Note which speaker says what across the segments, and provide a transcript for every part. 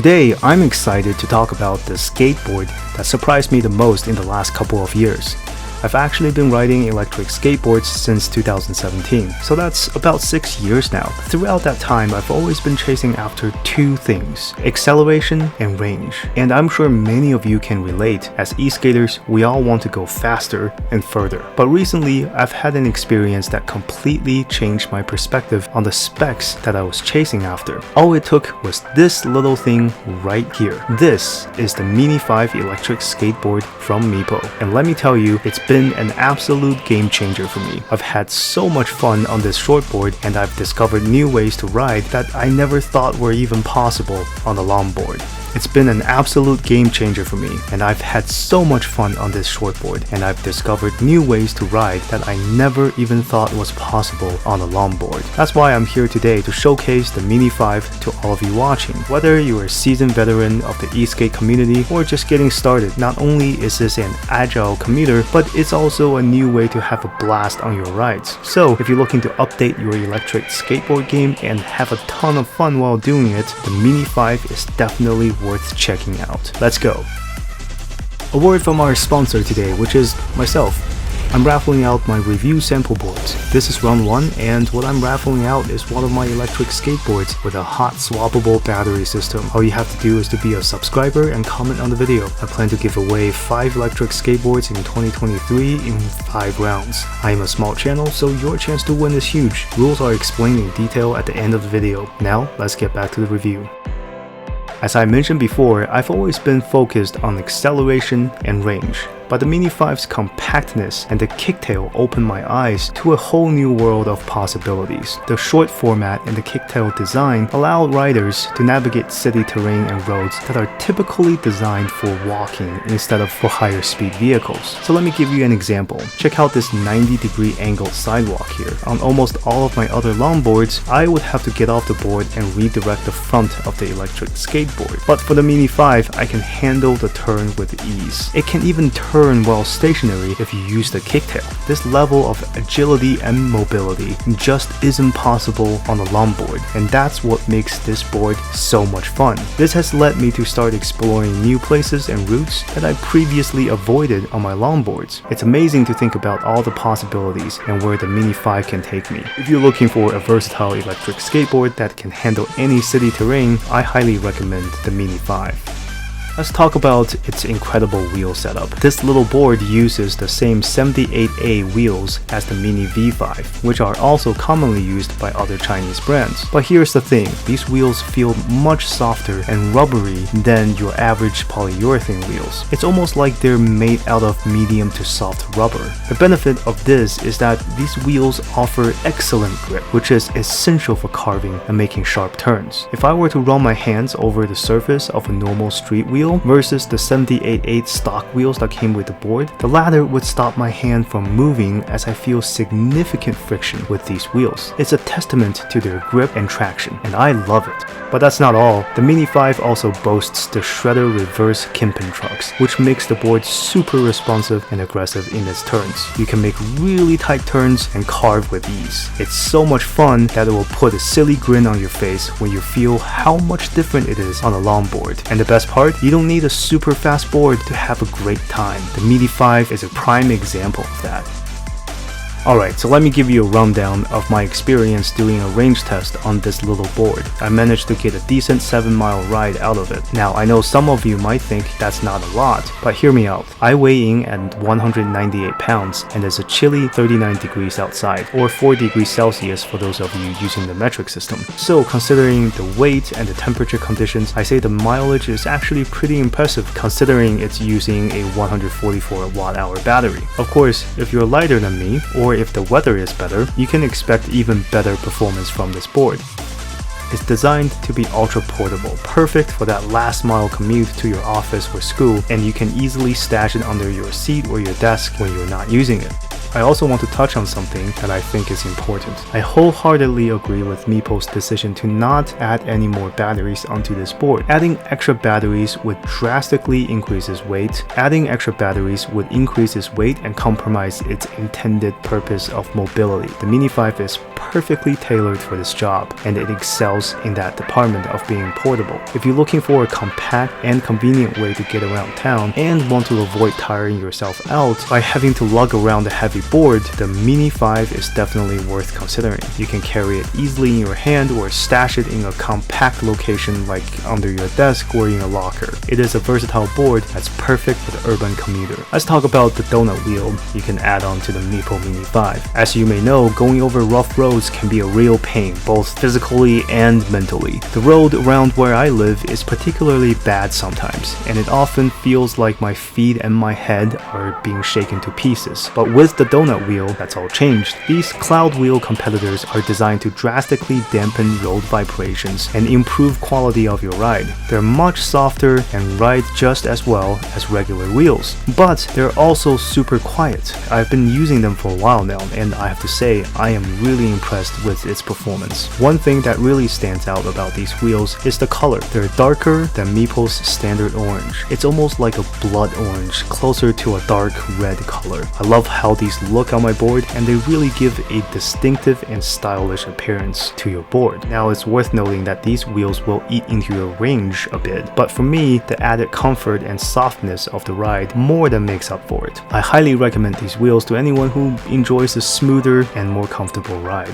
Speaker 1: Today, I'm excited to talk about the skateboard that surprised me the most in the last couple of years. I've actually been riding electric skateboards since 2017, so that's about 6 years now. Throughout that time, I've always been chasing after two things: acceleration and range. And I'm sure many of you can relate. As e-skaters, we all want to go faster and further. But recently, I've had an experience that completely changed my perspective on the specs that I was chasing after. All it took was this little thing right here. This is the Mini 5 electric skateboard from Meepo. And let me tell you, it's been an absolute game changer for me. I've had so much fun on this shortboard, and I've discovered new ways to ride that I never thought were even possible on the longboard. It's been an absolute game changer for me, and I've had so much fun on this shortboard, and I've discovered new ways to ride that I never even thought was possible on a longboard. That's why I'm here today to showcase the Mini 5 to all of you watching. Whether you're a seasoned veteran of the e-skate community or just getting started, not only is this an agile commuter, but it's also a new way to have a blast on your rides. So if you're looking to update your electric skateboard game and have a ton of fun while doing it, the Mini 5 is definitely worth checking out. Let's go. A word from our sponsor today, which is myself. I'm raffling out my review sample boards. This is round 1, and what I'm raffling out is one of my electric skateboards with a hot swappable battery system. All you have to do is to be a subscriber and comment on the video. I plan to give away 5 electric skateboards in 2023 in 5 rounds. I am a small channel, so your chance to win is huge. Rules are explained in detail at the end of the video. Now, let's get back to the review. As I mentioned before, I've always been focused on acceleration and range. But the Mini 5's compactness and the kicktail opened my eyes to a whole new world of possibilities. The short format and the kicktail design allow riders to navigate city terrain and roads that are typically designed for walking instead of for higher speed vehicles. So let me give you an example. Check out this 90-degree angled sidewalk here. On almost all of my other longboards, I would have to get off the board and redirect the front of the electric skateboard. But for the Mini 5, I can handle the turn with ease. It can even turn while stationary if you use the kicktail. This level of agility and mobility just isn't possible on a longboard, and that's what makes this board so much fun. This has led me to start exploring new places and routes that I previously avoided on my longboards. It's amazing to think about all the possibilities and where the Mini 5 can take me. If you're looking for a versatile electric skateboard that can handle any city terrain, I highly recommend the Mini 5. Let's talk about its incredible wheel setup. This little board uses the same 78A wheels as the Mini V5, which are also commonly used by other Chinese brands. But here's the thing, these wheels feel much softer and rubbery than your average polyurethane wheels. It's almost like they're made out of medium to soft rubber. The benefit of this is that these wheels offer excellent grip, which is essential for carving and making sharp turns. If I were to run my hands over the surface of a normal street wheel versus the 78/8 stock wheels that came with the board, the latter would stop my hand from moving as I feel significant friction with these wheels. It's a testament to their grip and traction, and I love it. But that's not all. The Mini 5 also boasts the Shredder reverse Kimpin trucks, which makes the board super responsive and aggressive in its turns. You can make really tight turns and carve with ease. It's so much fun that it will put a silly grin on your face when you feel how much different it is on a longboard. And the best part, you don't need a super fast board to have a great time. The Mini 5 is a prime example of that. Alright, so let me give you a rundown of my experience doing a range test on this little board. I managed to get a decent 7-mile ride out of it. Now, I know some of you might think that's not a lot, but hear me out. I weigh in at 198 pounds, and there's a chilly 39 degrees outside, or 4 degrees Celsius for those of you using the metric system. So, considering the weight and the temperature conditions, I say the mileage is actually pretty impressive considering it's using a 144 watt-hour battery. Of course, if you're lighter than me, or if the weather is better, you can expect even better performance from this board. It's designed to be ultra portable, perfect for that last mile commute to your office or school, and you can easily stash it under your seat or your desk when you're not using it. I also want to touch on something that I think is important. I wholeheartedly agree with Meepo's decision to not add any more batteries onto this board. Adding extra batteries would drastically increase its weight. Adding extra batteries would increase its weight and compromise its intended purpose of mobility. The Mini 5 is perfectly tailored for this job, and it excels in that department of being portable. If you're looking for a compact and convenient way to get around town and want to avoid tiring yourself out by having to lug around a heavy board, the Mini 5 is definitely worth considering. You can carry it easily in your hand or stash it in a compact location like under your desk or in a locker. It is a versatile board that's perfect for the urban commuter. Let's talk about the donut wheel you can add on to the Meepo Mini 5. As you may know, going over rough roads can be a real pain, both physically and mentally. The road around where I live is particularly bad sometimes, and it often feels like my feet and my head are being shaken to pieces. But with the donut wheel, that's all changed. These cloud wheel competitors are designed to drastically dampen road vibrations and improve quality of your ride. They're much softer and ride just as well as regular wheels, but they're also super quiet. I've been using them for a while now, and I have to say I am really impressed with its performance. One thing that really stands out about these wheels is the color. They're darker than Meepo's standard orange. It's almost like a blood orange, closer to a dark red color. I love how these look on my board, and they really give a distinctive and stylish appearance to your board. Now, it's worth noting that these wheels will eat into your range a bit, but for me, the added comfort and softness of the ride more than makes up for it. I highly recommend these wheels to anyone who enjoys a smoother and more comfortable ride.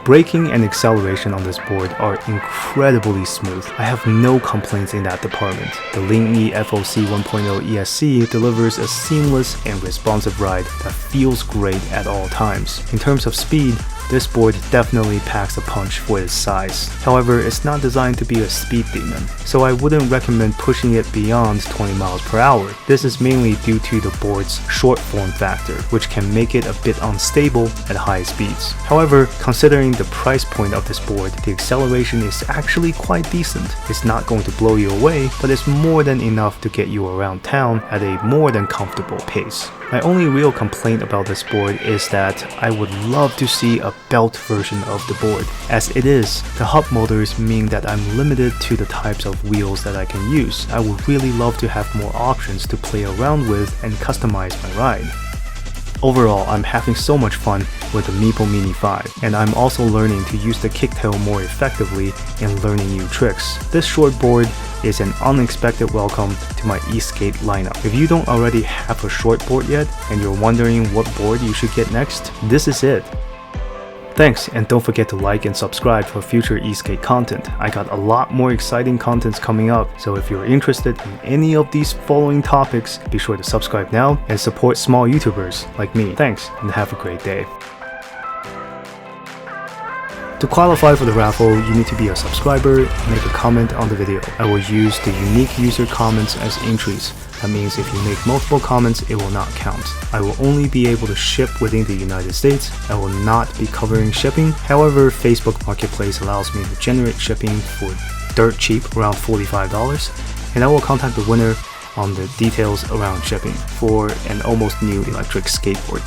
Speaker 1: Braking and acceleration on this board are incredibly smooth. I have no complaints in that department. The Ling-E FOC 1.0 ESC delivers a seamless and responsive ride that feels great at all times. In terms of speed, this board definitely packs a punch for its size. However, it's not designed to be a speed demon, so I wouldn't recommend pushing it beyond 20 miles per hour. This is mainly due to the board's short form factor, which can make it a bit unstable at high speeds. However, considering the price point of this board, the acceleration is actually quite decent. It's not going to blow you away, but it's more than enough to get you around town at a more than comfortable pace. My only real complaint about this board is that I would love to see a belt version of the board. As it is, the hub motors mean that I'm limited to the types of wheels that I can use. I would really love to have more options to play around with and customize my ride. Overall, I'm having so much fun with the Meepo Mini 5, and I'm also learning to use the kicktail more effectively and learning new tricks. This short board is an unexpected welcome to my Eskate lineup. If you don't already have a short board yet, and you're wondering what board you should get next, this is it. Thanks, and don't forget to like and subscribe for future Eskate content. I got a lot more exciting contents coming up, so if you're interested in any of these following topics, be sure to subscribe now and support small YouTubers like me. Thanks, and have a great day. To qualify for the raffle, you need to be a subscriber and make a comment on the video. I will use the unique user comments as entries. That means if you make multiple comments, it will not count. I will only be able to ship within the United States. I will not be covering shipping. However, Facebook Marketplace allows me to generate shipping for dirt cheap, around $45, and I will contact the winner on the details around shipping for an almost new electric skateboard.